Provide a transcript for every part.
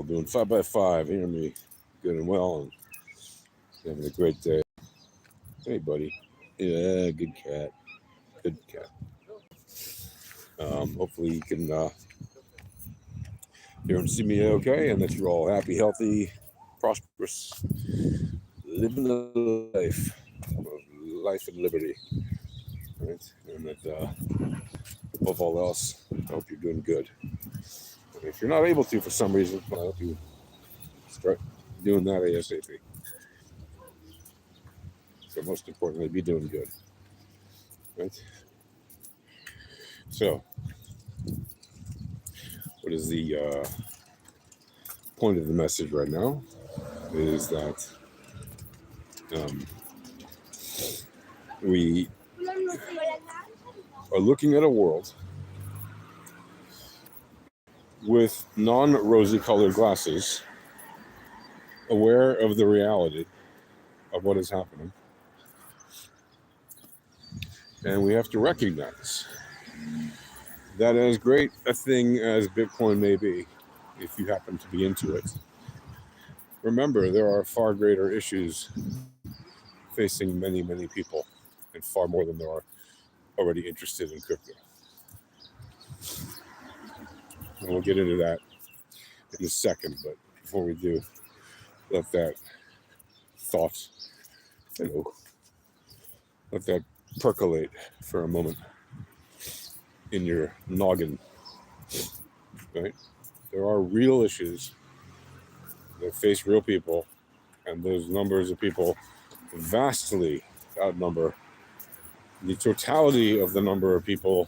doing 5x5. Hearing me good and well and having a great day. Hey, buddy. Yeah, good cat. Good cat. Hopefully you can hear and see me okay, and that you're all happy, healthy, prosperous, living a life of life and liberty, right? And that above all else, I hope you're doing good. And if you're not able to for some reason, I hope you start doing that ASAP. So most importantly, be doing good, right? So, what is the point of the message right now? Is that we are looking at a world with non-rosy colored glasses, aware of the reality of what is happening. And we have to recognize that as great a thing as Bitcoin may be, if you happen to be into it, remember there are far greater issues facing many, many people, and far more than there are already interested in crypto. And we'll get into that in a second, but before we do, let that thought, let that percolate for a moment in your noggin, right? There are real issues that face real people, and those numbers of people vastly outnumber the totality of the number of people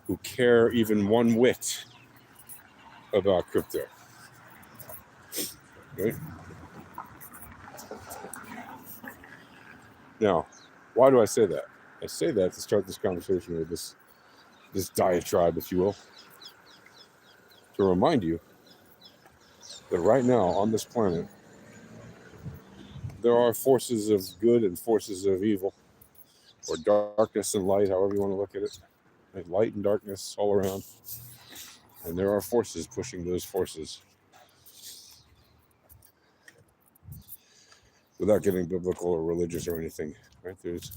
who care even one whit about crypto, right? Now, why do I say that? I say that to start this conversation with this diatribe, if you will, to remind you that right now on this planet, there are forces of good and forces of evil, or darkness and light, however you want to look at it. Right? Light and darkness all around. And there are forces pushing those forces. Without getting biblical or religious or anything, right? There's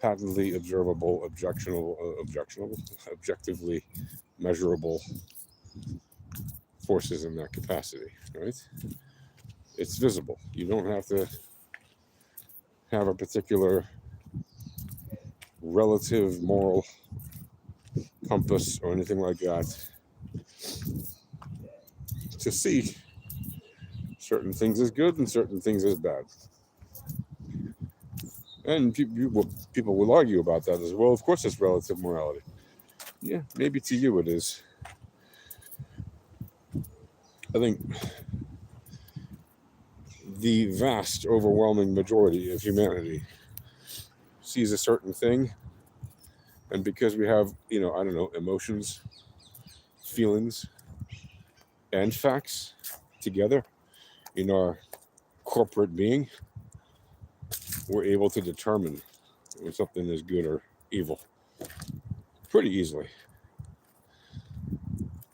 patently observable, objectively measurable forces in that capacity, right? It's visible. You don't have to have a particular relative moral compass or anything like that to see certain things as good and certain things as bad. And people will argue about that as well. Of course, it's relative morality. Yeah, maybe to you it is. I think the vast, overwhelming majority of humanity sees a certain thing, and because we have, emotions, feelings, and facts together in our corporate being, we're able to determine when something is good or evil pretty easily.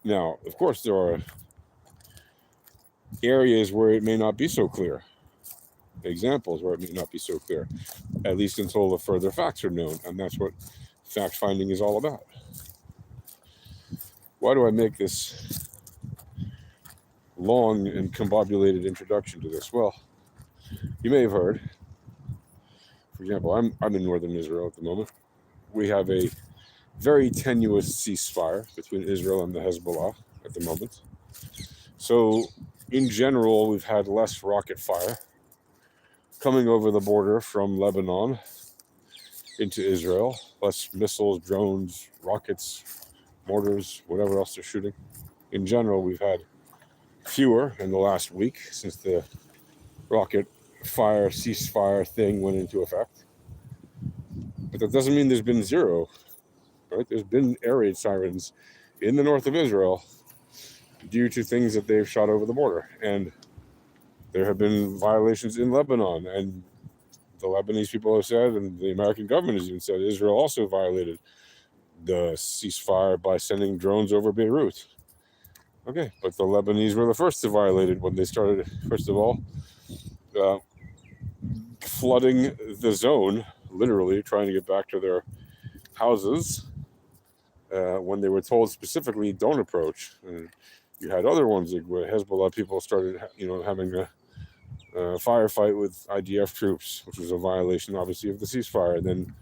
Now, of course, there are areas where it may not be so clear, examples where it may not be so clear, at least until the further facts are known, and that's what fact finding is all about. Why do I make this long and combobulated introduction to this? Well, you may have heard, for example, I'm in northern Israel at the moment. We have a very tenuous ceasefire between Israel and the Hezbollah at the moment. So, in general, we've had less rocket fire coming over the border from Lebanon into Israel, less missiles, drones, rockets, mortars, whatever else they're shooting. In general, we've had fewer in the last week since the rocket fire ceasefire thing went into effect. But that doesn't mean there's been zero, right? There's been air raid sirens in the north of Israel due to things that they've shot over the border. And there have been violations in Lebanon, and the Lebanese people have said, and the American government has even said, Israel also violated the ceasefire by sending drones over Beirut. Okay, but the Lebanese were the first to violate it when they started, first of all, uh, flooding the zone, literally trying to get back to their houses when they were told specifically don't approach. And you had other ones like where Hezbollah people started, having a firefight with IDF troops, which was a violation, obviously, of the ceasefire. And then,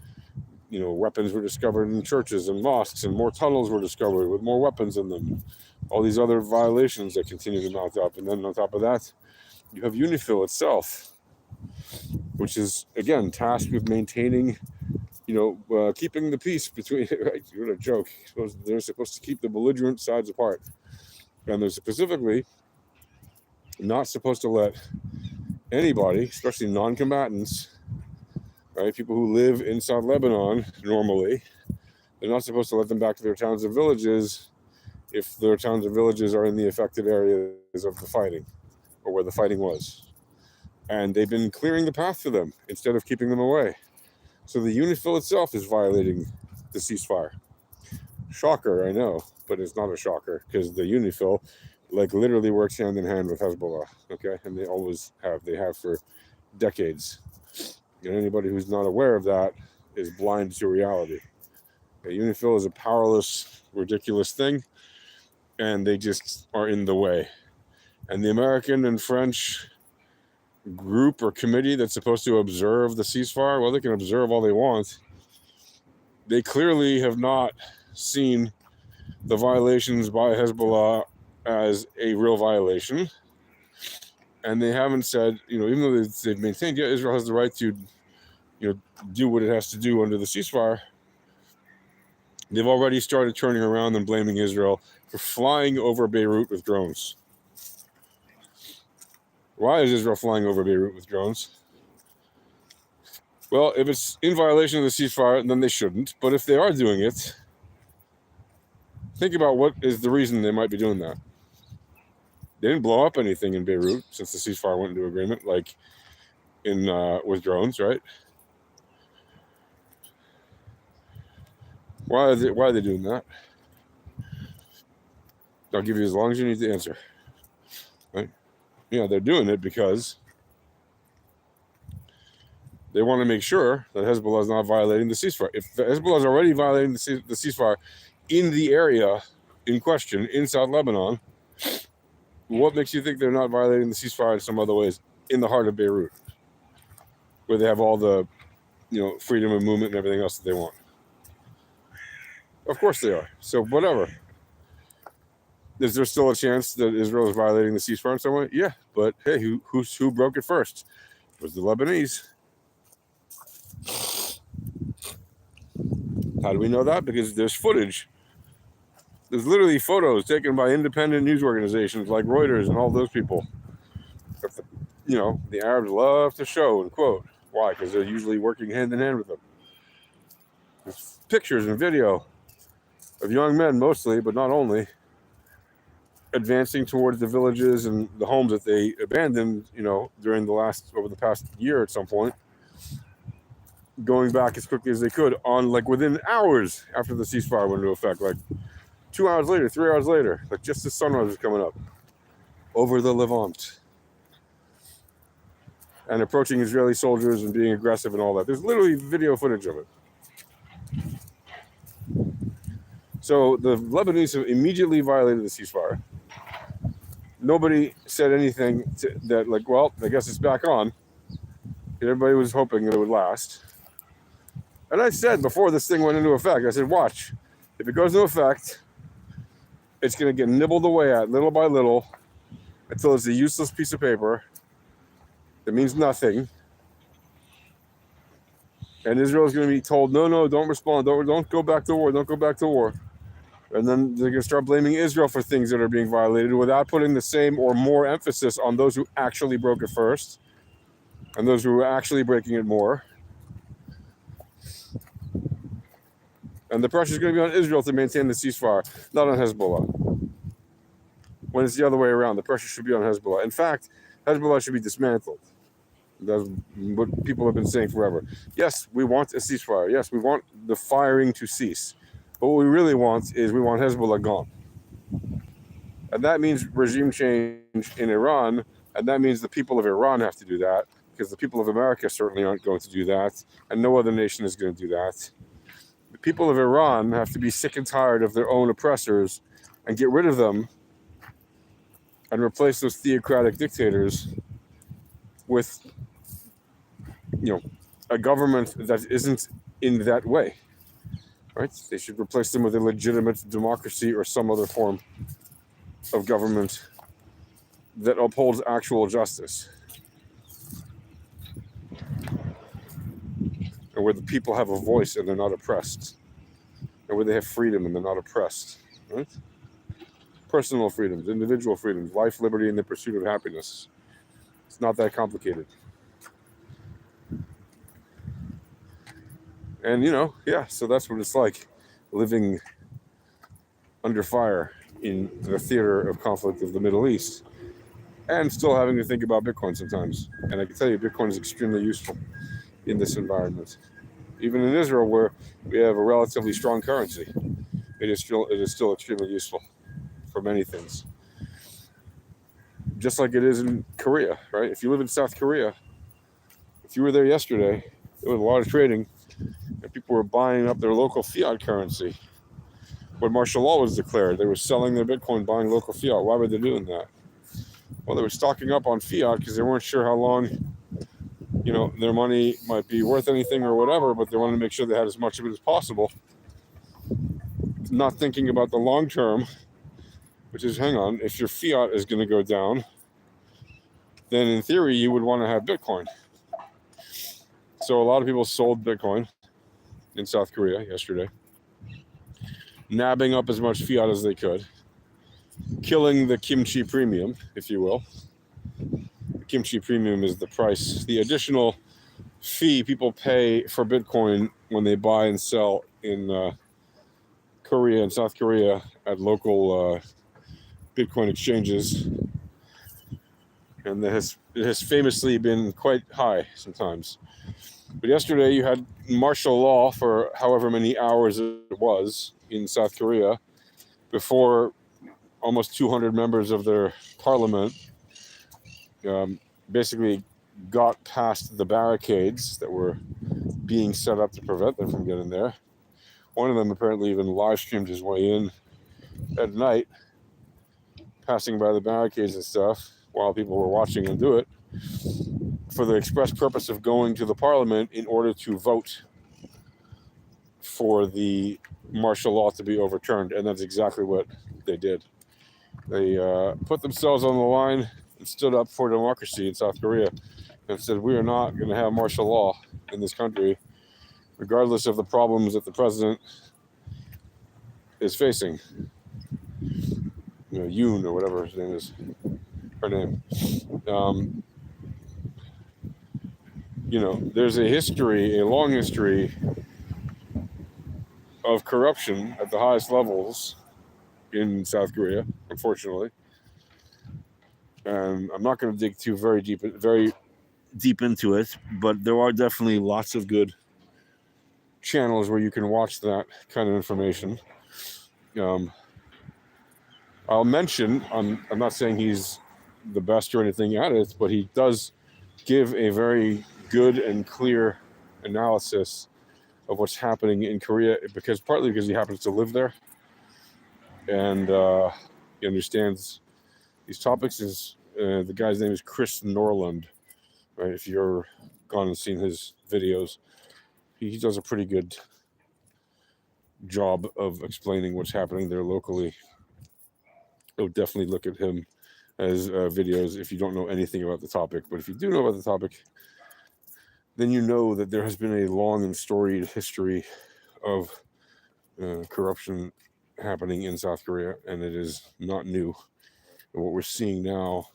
weapons were discovered in churches and mosques, and more tunnels were discovered with more weapons in them. All these other violations that continue to mount up. And then on top of that, you have UNIFIL itself, which is, again, tasked with maintaining, keeping the peace between, right? What a joke. They're supposed to keep the belligerent sides apart. And they're specifically not supposed to let anybody, especially non-combatants, right, people who live in South Lebanon normally, they're not supposed to let them back to their towns and villages if their towns and villages are in the affected areas of the fighting, or where the fighting was. And they've been clearing the path for them instead of keeping them away. So the UNIFIL itself is violating the ceasefire. Shocker, I know, but it's not a shocker, because the UNIFIL, literally works hand in hand with Hezbollah, okay? And they always have. They have for decades. And anybody who's not aware of that is blind to reality. The UNIFIL is a powerless, ridiculous thing, and they just are in the way. And the American and French group or committee that's supposed to observe the ceasefire, well, they can observe all they want. They clearly have not seen the violations by Hezbollah as a real violation. And they haven't said, even though they've maintained, yeah, Israel has the right to, do what it has to do under the ceasefire, they've already started turning around and blaming Israel for flying over Beirut with drones. Why is Israel flying over Beirut with drones? Well, if it's in violation of the ceasefire, then they shouldn't. But if they are doing it, think about what is the reason they might be doing that. They didn't blow up anything in Beirut since the ceasefire went into agreement, like with drones, right? Why are they doing that? I'll give you as long as you need to answer. Right? They're doing it because they want to make sure that Hezbollah is not violating the ceasefire. If Hezbollah is already violating the ceasefire in the area in question, in South Lebanon, what makes you think they're not violating the ceasefire in some other ways in the heart of Beirut, where they have all the, freedom of movement and everything else that they want? Of course they are. So whatever. Is there still a chance that Israel is violating the ceasefire in some way? Yeah, but hey, who broke it first? It was the Lebanese. How do we know that? Because there's footage. There's literally photos taken by independent news organizations like Reuters and all those people. The Arabs love to show and quote. Why? Because they're usually working hand in hand with them. There's pictures and video of young men mostly, but not only, advancing towards the villages and the homes that they abandoned, over the past year at some point, going back as quickly as they could within hours after the ceasefire went into effect, 2 hours later, 3 hours later, just as sunrise was coming up over the Levant and approaching Israeli soldiers and being aggressive and all that. There's literally video footage of it. So the Lebanese have immediately violated the ceasefire. Nobody said anything well, I guess it's back on. Everybody was hoping that it would last. And I said before this thing went into effect, I said, watch. If it goes into effect, it's going to get nibbled away at little by little until it's a useless piece of paper that means nothing. And Israel is going to be told, no, don't respond. Don't go back to war. Don't go back to war. And then they're going to start blaming Israel for things that are being violated without putting the same or more emphasis on those who actually broke it first and those who are actually breaking it more. And the pressure is going to be on Israel to maintain the ceasefire, not on Hezbollah. When it's the other way around, the pressure should be on Hezbollah. In fact, Hezbollah should be dismantled. That's what people have been saying forever. Yes, we want a ceasefire. Yes, we want the firing to cease. But what we really want is we want Hezbollah gone. And that means regime change in Iran, and that means the people of Iran have to do that, because the people of America certainly aren't going to do that, and no other nation is going to do that. The people of Iran have to be sick and tired of their own oppressors and get rid of them and replace those theocratic dictators with, a government that isn't in that way, right? They should replace them with a legitimate democracy or some other form of government that upholds actual justice, and where the people have a voice and they're not oppressed, and where they have freedom and they're not oppressed, right? Personal freedoms, individual freedoms, life, liberty, and the pursuit of happiness. It's not that complicated. And, so that's what it's like living under fire in the theater of conflict of the Middle East, and still having to think about Bitcoin sometimes. And I can tell you, Bitcoin is extremely useful in this environment. Even in Israel, where we have a relatively strong currency, it is still extremely useful for many things. Just like it is in Korea, right? If you live in South Korea, if you were there yesterday, there was a lot of trading, and people were buying up their local fiat currency. When martial law was declared, they were selling their Bitcoin, buying local fiat. Why were they doing that? Well, they were stocking up on fiat because they weren't sure how long, their money might be worth anything or whatever, but they wanted to make sure they had as much of it as possible. Not thinking about the long term, which is, hang on, if your fiat is going to go down, then in theory you would want to have Bitcoin. So a lot of people sold Bitcoin in South Korea yesterday, nabbing up as much fiat as they could, killing the KimChi premium, if you will. The KimChi premium is the price, the additional fee people pay for Bitcoin when they buy and sell in Korea and South Korea at local Bitcoin exchanges. And it has famously been quite high sometimes. But yesterday you had martial law for however many hours it was in South Korea before almost 200 members of their parliament basically got past the barricades that were being set up to prevent them from getting there. One of them apparently even live streamed his way in at night, passing by the barricades and stuff while people were watching him do it, for the express purpose of going to the parliament in order to vote for the martial law to be overturned. And that's exactly what they did. They put themselves on the line and stood up for democracy in South Korea and said, we are not going to have martial law in this country, regardless of the problems that the president is facing. Yoon, or whatever his name is, her name. There's a long history of corruption at the highest levels in South Korea, unfortunately. And I'm not going to dig very deep into it, but there are definitely lots of good channels where you can watch that kind of information. I'll mention, I'm not saying he's the best or anything at it, but he does give a very good and clear analysis of what's happening in Korea, partly because he happens to live there, and he understands these topics. The guy's name is Chris Norland, right? If you've ever gone and seen his videos, he does a pretty good job of explaining what's happening there locally. I would definitely look at him as videos if you don't know anything about the topic. But if you do know about the topic, then you know that there has been a long and storied history of corruption happening in South Korea, and it is not new. And what we're seeing now,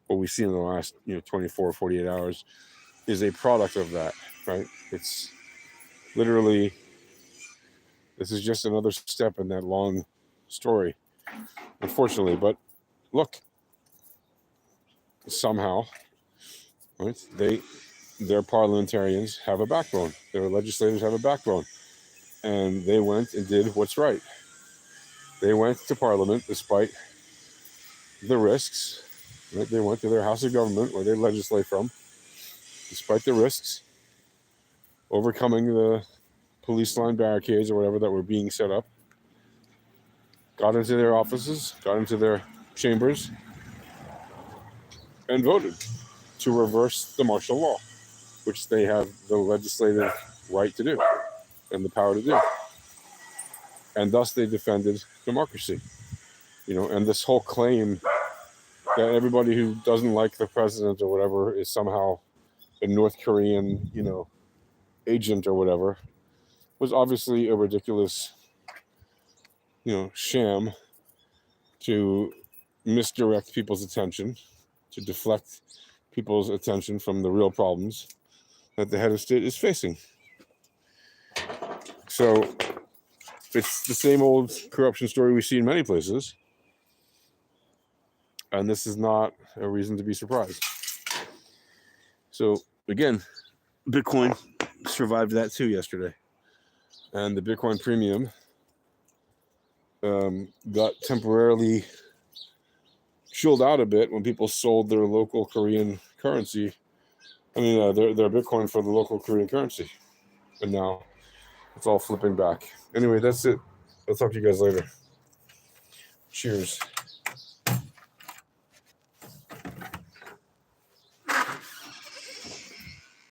what we've seen in the last 24, 48 hours, is a product of that, right? It's literally, this is just another step in that long story, unfortunately. But look, somehow, right, their parliamentarians have a backbone. Their legislators have a backbone. And they went and did what's right. They went to Parliament despite the risks. Right? They went to their house of government where they legislate from, despite the risks, overcoming the police line barricades or whatever that were being set up, got into their offices, got into their chambers, and voted to reverse the martial law, which they have the legislative right to do and the power to do. And thus they defended democracy. And this whole claim that everybody who doesn't like the president or whatever is somehow a North Korean, agent or whatever, was obviously a ridiculous, sham to misdirect people's attention, to deflect people's attention from the real problems that the head of state is facing. So it's the same old corruption story we see in many places. And this is not a reason to be surprised. So again, Bitcoin survived that too yesterday. And the Bitcoin premium got temporarily chilled out a bit when people sold their local Korean currency. Their Bitcoin for the local Korean currency. And now it's all flipping back. Anyway, that's it. I'll talk to you guys later. Cheers.